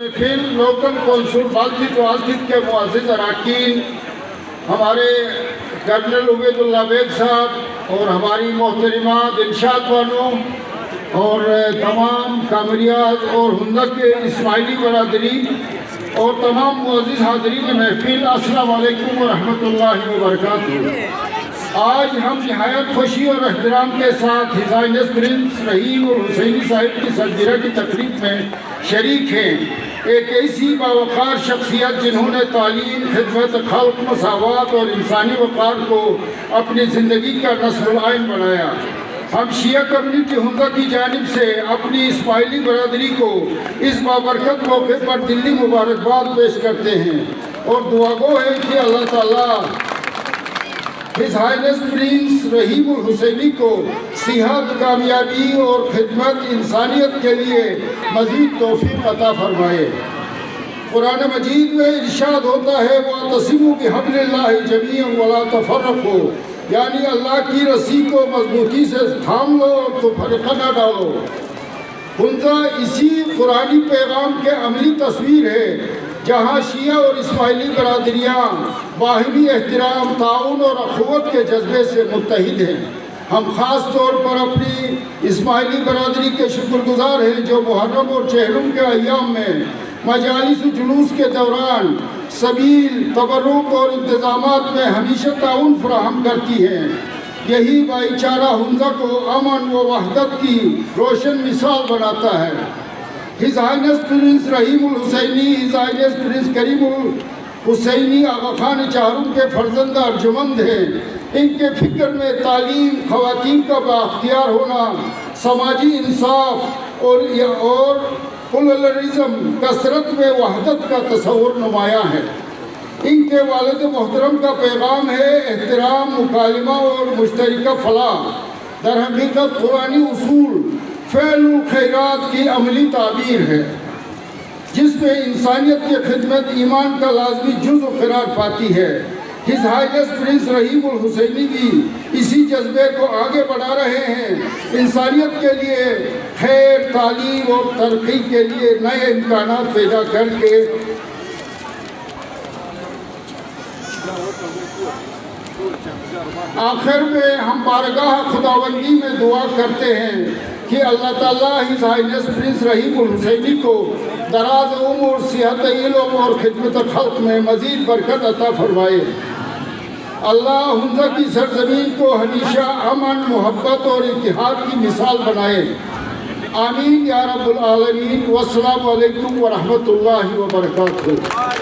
پھر local council بالتک والتک کے معزز اراکین، ہمارے کرنل عبید اللہ بیگ صاحب اور ہماری محترمہ دلشاد بانو اور تمام کامریاز اور ہندک کے اسماعیلی برادری اور تمام معزز حاضرین محفل، السلام علیکم ورحمۃ اللہ وبرکاتہ۔ آج ہم نہایت خوشی اور احترام کے ساتھ ہز ہائنس پرنس رحیم الحسینی صاحب کی سالگرہ کی تقریب میں شریک ہیں۔ ایک ایسی باوقار شخصیت جنہوں نے تعلیم، خدمت خلق، مساوات اور انسانی وقار کو اپنی زندگی کا نصب العین بنایا۔ ہم شیعہ کمیونٹی ہندہ کی جانب سے اپنی اسماعیلی برادری کو اس بابرکت موقع پر دلی مبارکباد پیش کرتے ہیں اور دعا گو ہے کہ اللہ تعالیٰ ہز ہائنس پرنس رحیم الحسینی کو صحت، کامیابی اور خدمت انسانیت کے لیے مزید توفیق عطا فرمائے۔ قرآن مجید میں ارشاد ہوتا ہے وَاعْتَصِمُوا بِحَبْلِ اللَّهِ جَمِيعًا وَلَا تَفَرَّقُوا، یعنی اللہ کی رسی کو مضبوطی سے تھام لو اور تو فرقہ نہ ڈالو۔ ہنزہ اسی قرآنی پیغام کے عملی تصویر ہے، جہاں شیعہ اور اسماعیلی برادریاں باہمی احترام، تعاون اور اخوت کے جذبے سے متحد ہیں۔ ہم خاص طور پر اپنی اسماعیلی برادری کے شکر گزار ہیں جو محرم اور چہرم کے ایام میں مجالس و جلوس کے دوران سبیل، تبرک اور انتظامات میں ہمیشہ تعاون فراہم کرتی ہیں۔ یہی بھائی چارہ ہنزہ کو امن و وحدت کی روشن مثال بناتا ہے۔ ہز ہائنس پرنس رحیم الحسینی، ہز ہائنس پرنس کریم الحسینی آغا خان چہارم کے فرزند ارجمند ہیں۔ ان کے فکر میں تعلیم، خواتین کا بااختیار ہونا، سماجی انصاف اور پلورلزم، کثرت میں وحدت کا تصور نمایاں ہے۔ ان کے والد محترم کا پیغام ہے احترام، مکالمہ اور مشترکہ فلاح۔ در حقیقت قرآنی اصول فعل الخیرات کی عملی تعبیر ہے، جس میں انسانیت کی خدمت ایمان کا لازمی جزو قرار پاتی ہے۔ ہز ہائنس پرنس رحیم الحسینی بھی اسی جذبے کو آگے بڑھا رہے ہیں، انسانیت کے لیے خیر، تعلیم اور ترقی کے لیے نئے امکانات پیدا کر کے آخر میں ہم بارگاہ خداوندی میں دعا کرتے ہیں کہ اللہ تعالیٰ ہز ہائنس پرنس رحیم الحسینی کو دراز عمر، صحت علم اور خدمت خلق میں مزید برکت عطا فرمائے۔ اللہ ہنزہ کی سرزمین کو ہمیشہ امن، محبت اور اتحاد کی مثال بنائے۔ آمین یا رب العالمین۔ والسلام علیکم ورحمۃ اللہ وبرکاتہ۔